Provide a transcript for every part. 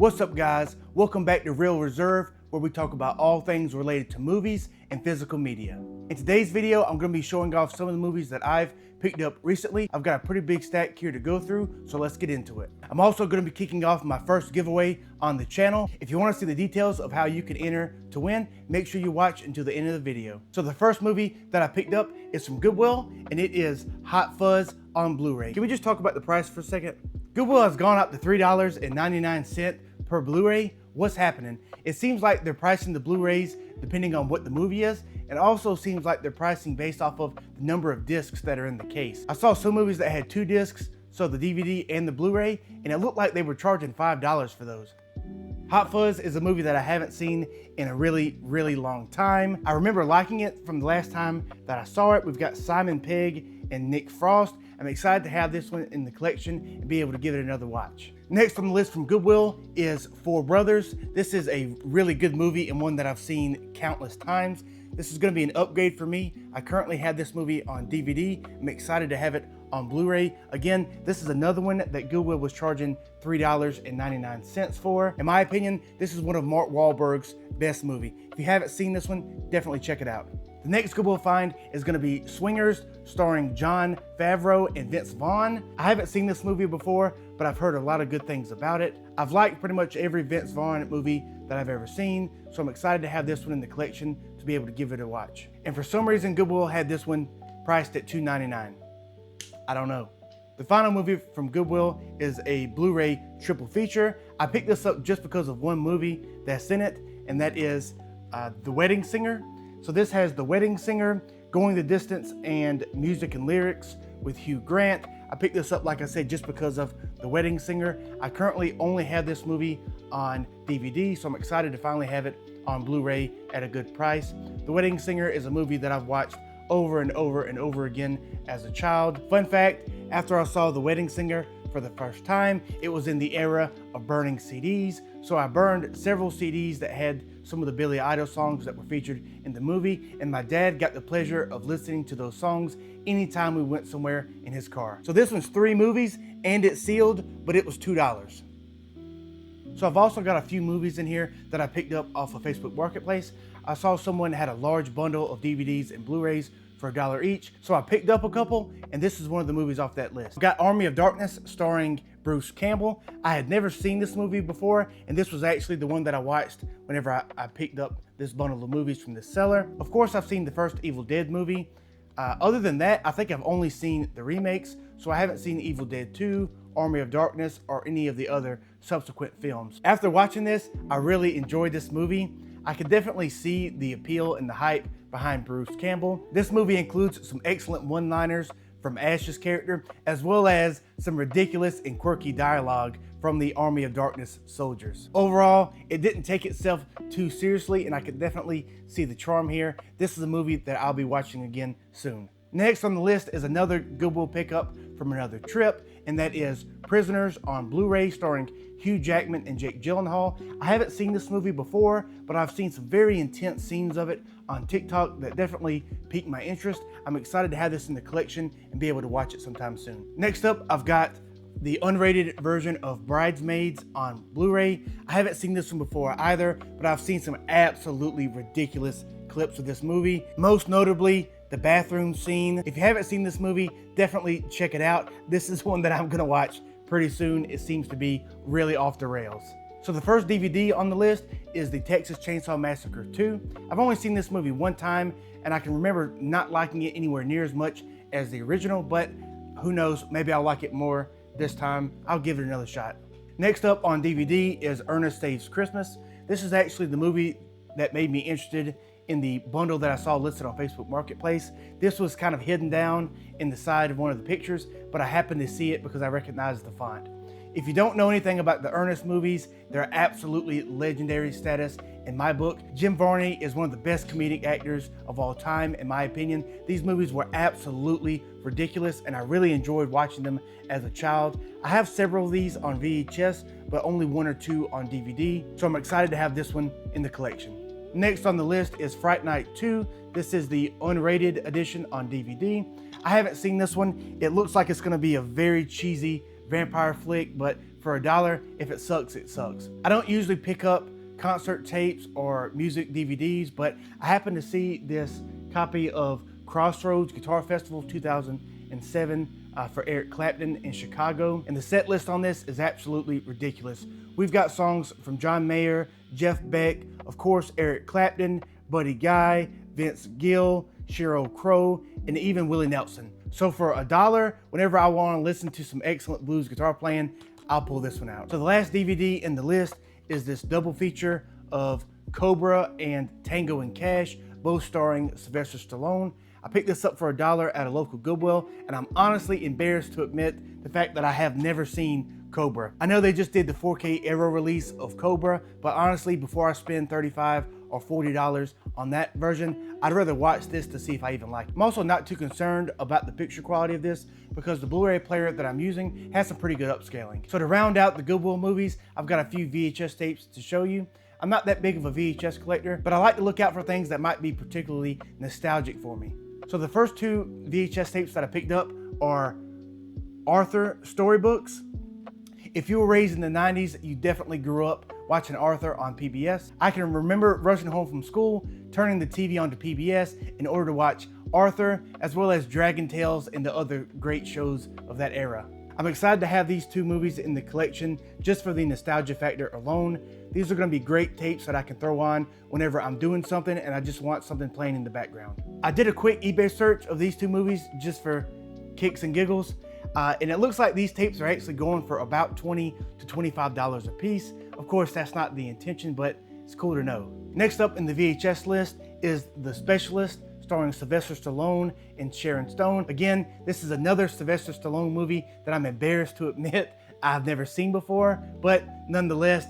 What's up, guys? Welcome back to Real Reserve, where we talk about all things related to movies and physical media. In today's video, I'm going to be showing off some of the movies that I've picked up recently. I've got a pretty big stack here to go through, so let's get into it. I'm also going to be kicking off my first giveaway on the channel. If you want to see the details of how you can enter to win, make sure you watch until the end of the video. So the first movie that I picked up is from Goodwill, and it is Hot Fuzz on Blu-ray. Can we just talk about the price for a second? Goodwill has gone up to $3.99 per Blu-ray. What's happening? It seems like they're pricing the Blu-rays depending on what the movie is. It also seems like they're pricing based off of the number of discs that are in the case. I saw some movies that had 2 discs, so the DVD and the Blu-ray, and it looked like they were charging $5 for those. Hot Fuzz is a movie that I haven't seen in a really long time. I remember liking it from the last time that I saw it. We've got Simon Pegg and Nick Frost. I'm excited to have this one in the collection and be able to give it another watch. Next on the list from Goodwill is Four Brothers. This is a really good movie and one that I've seen countless times. This is going to be an upgrade for me. I currently have this movie on DVD. I'm excited to have it on Blu-ray. Again, this is another one that Goodwill was charging $3.99 for. In my opinion, this is one of Mark Wahlberg's best movies. If you haven't seen this one, definitely check it out. The next Goodwill find is going to be Swingers, starring Jon Favreau and Vince Vaughn. I haven't seen this movie before, but I've heard a lot of good things about it. I've liked pretty much every Vince Vaughn movie that I've ever seen, so I'm excited to have this one in the collection to be able to give it a watch. And for some reason, Goodwill had this one priced at $2.99. I don't know. The final movie from Goodwill is a Blu-ray triple feature. I picked this up just because of one movie that's in it, and that is The Wedding Singer. So this has The Wedding Singer, Going the Distance, and music and lyrics with Hugh Grant. I picked this up, like I said, just because of The Wedding Singer. I currently only have this movie on DVD, so I'm excited to finally have it on Blu-ray at a good price. The Wedding Singer is a movie that I've watched over and over again as a child. Fun fact, after I saw The Wedding Singer for the first time, it was in the era of burning CDs. So I burned several CDs that had some of the Billy Idol songs that were featured in the movie, and my dad got the pleasure of listening to those songs anytime we went somewhere in his car. So this one's 3 movies and it's sealed, but it was $2. So I've also got a few movies in here that I picked up off of Facebook Marketplace. I saw someone had a large bundle of DVDs and Blu-rays for $1 each, so I picked up a couple, and this is one of the movies off that list. I've got Army of Darkness, starring Bruce Campbell. I had never seen this movie before, and this was actually the one that I watched whenever I picked up this bundle of movies from the seller. Of course, I've seen the first Evil Dead movie. Other than that, I think I've only seen the remakes, so I haven't seen Evil Dead 2, Army of Darkness, or any of the other subsequent films. After watching this, I really enjoyed this movie. I could definitely see the appeal and the hype behind Bruce Campbell. This movie includes some excellent one-liners from Ash's character, as well as some ridiculous and quirky dialogue from the Army of Darkness soldiers. Overall, it didn't take itself too seriously, and I could definitely see the charm here. This is a movie that I'll be watching again soon. Next on the list is another Goodwill pickup from another trip, and that is Prisoners on Blu-ray, starring Hugh Jackman and Jake Gyllenhaal. I haven't seen this movie before, but I've seen some very intense scenes of it on TikTok that definitely piqued my interest. I'm excited to have this in the collection and be able to watch it sometime soon. Next up, I've got the unrated version of Bridesmaids on Blu-ray. I haven't seen this one before either, but I've seen some absolutely ridiculous clips of this movie, most notably the bathroom scene. If you haven't seen this movie, definitely check it out. This is one that I'm gonna watch pretty soon. It seems to be really off the rails. So the first DVD on the list is the Texas Chainsaw Massacre 2. I've only seen this movie one time, and I can remember not liking it anywhere near as much as the original, but who knows, maybe I'll like it more this time. I'll give it another shot. Next up on DVD is Ernest Saves Christmas. This is actually the movie that made me interested in the bundle that I saw listed on Facebook Marketplace. This was kind of hidden down in the side of one of the pictures, but I happened to see it because I recognized the font. If you don't know anything about the Ernest movies, they're absolutely legendary status in my book. Jim Varney is one of the best comedic actors of all time, in my opinion. These movies were absolutely ridiculous, and I really enjoyed watching them as a child. I have several of these on VHS, but only 1 or 2 on DVD, so I'm excited to have this one in the collection. Next on the list is Fright Night 2. This is the unrated edition on DVD. I haven't seen this one. It looks like it's going to be a very cheesy vampire flick, but for $1. If it sucks, it sucks. I don't usually pick up concert tapes or music DVDs, but I happened to see this copy of Crossroads Guitar Festival 2007 for Eric Clapton in Chicago, and the set list on this is absolutely ridiculous. We've got songs from John Mayer, Jeff Beck, of course Eric Clapton, Buddy Guy, Vince Gill, Sheryl Crow, and even Willie Nelson. So for $1, whenever I want to listen to some excellent blues guitar playing, I'll pull this one out. So the last DVD in the list is this double feature of Cobra and Tango and Cash, both starring Sylvester Stallone. I picked this up for $1 at a local Goodwill, and I'm honestly embarrassed to admit the fact that I have never seen Cobra. I know they just did the 4K Aero release of Cobra, but honestly, before I spend $35 or $40 on that version, I'd rather watch this to see if I even like it. I'm also not too concerned about the picture quality of this because the Blu-ray player that I'm using has some pretty good upscaling. So to round out the Goodwill movies, I've got a few VHS tapes to show you. I'm not that big of a VHS collector, but I like to look out for things that might be particularly nostalgic for me. So the first two VHS tapes that I picked up are Arthur storybooks. If you were raised in the 90s, you definitely grew up watching Arthur on PBS. I can remember rushing home from school, turning the TV onto PBS in order to watch Arthur, as well as Dragon Tales and the other great shows of that era. I'm excited to have these two movies in the collection just for the nostalgia factor alone. These are going to be great tapes that I can throw on whenever I'm doing something and I just want something playing in the background. I did a quick eBay search of these two movies just for kicks and giggles, and it looks like these tapes are actually going for about $20 to $25 a piece. Of course, that's not the intention, but it's cool to know. Next up in the VHS list is The Specialist, starring Sylvester Stallone and Sharon Stone. Again, this is another Sylvester Stallone movie that I'm embarrassed to admit I've never seen before, but nonetheless,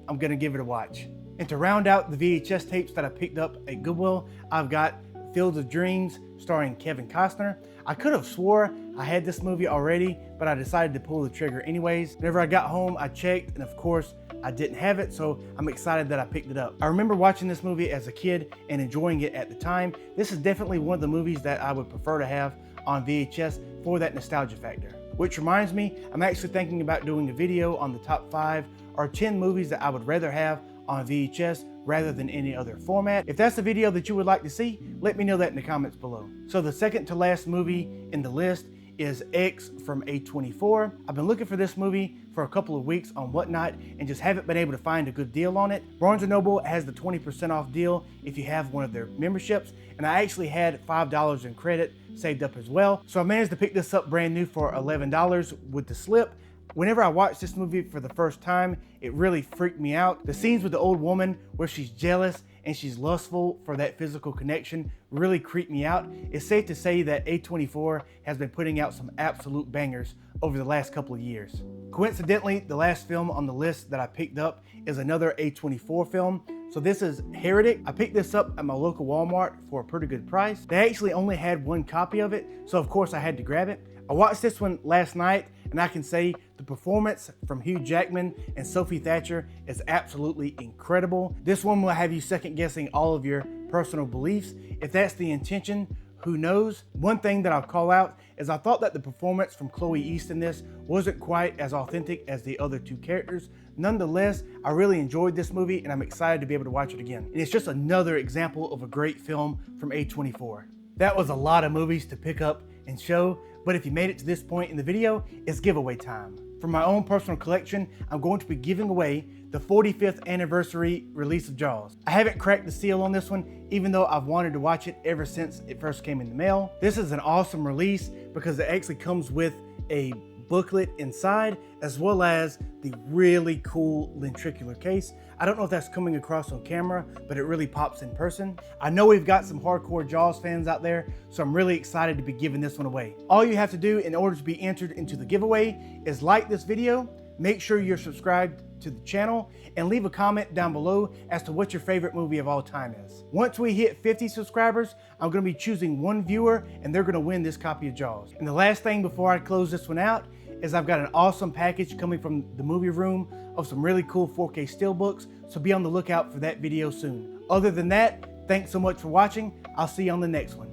I'm gonna give it a watch. And to round out the VHS tapes that I picked up at Goodwill, I've got Field of Dreams, starring Kevin Costner. I could have swore I had this movie already, but I decided to pull the trigger anyways. Whenever I got home, I checked, and of course, I didn't have it, so I'm excited that I picked it up. I remember watching this movie as a kid and enjoying it at the time. This is definitely one of the movies that I would prefer to have on VHS for that nostalgia factor. Which reminds me, I'm actually thinking about doing a video on the top 5 or 10 movies that I would rather have on VHS rather than any other format. If that's a video that you would like to see, let me know that in the comments below. So the second to last movie in the list is X from A24. I've been looking for this movie for a couple of weeks on Whatnot and just haven't been able to find a good deal on it. Barnes & Noble has the 20% off deal if you have one of their memberships, and I actually had $5 in credit saved up as well. So I managed to pick this up brand new for $11 with the slip. Whenever I watched this movie for the first time, it really freaked me out. The scenes with the old woman where she's jealous and she's lustful for that physical connection really creeped me out. It's safe to say that A24 has been putting out some absolute bangers over the last couple of years. Coincidentally, the last film on the list that I picked up is another A24 film. So this is Heretic. I picked this up at my local Walmart for a pretty good price. They actually only had one copy of it, so of course I had to grab it. I watched this one last night, and I can say the performance from Hugh Jackman and Sophie Thatcher is absolutely incredible. This one will have you second guessing all of your personal beliefs. If that's the intention, who knows? One thing that I'll call out is I thought that the performance from Chloe East in this wasn't quite as authentic as the other two characters. Nonetheless, I really enjoyed this movie and I'm excited to be able to watch it again. And it's just another example of a great film from A24. That was a lot of movies to pick up and show, but if you made it to this point in the video, it's giveaway time. For my own personal collection, I'm going to be giving away the 45th anniversary release of Jaws. I haven't cracked the seal on this one, even though I've wanted to watch it ever since it first came in the mail. This is an awesome release because it actually comes with a booklet inside, as well as the really cool ventricular case. I don't know if that's coming across on camera, but it really pops in person. I know we've got some hardcore Jaws fans out there, so I'm really excited to be giving this one away. All you have to do in order to be entered into the giveaway is like this video, make sure you're subscribed to the channel, and leave a comment down below as to what your favorite movie of all time is. Once we hit 50 subscribers, I'm going to be choosing one viewer and they're going to win this copy of Jaws. And the last thing before I close this one out is I've got an awesome package coming from the movie room of some really cool 4K steelbooks, so be on the lookout for that video soon. Other than that, thanks so much for watching. I'll see you on the next one.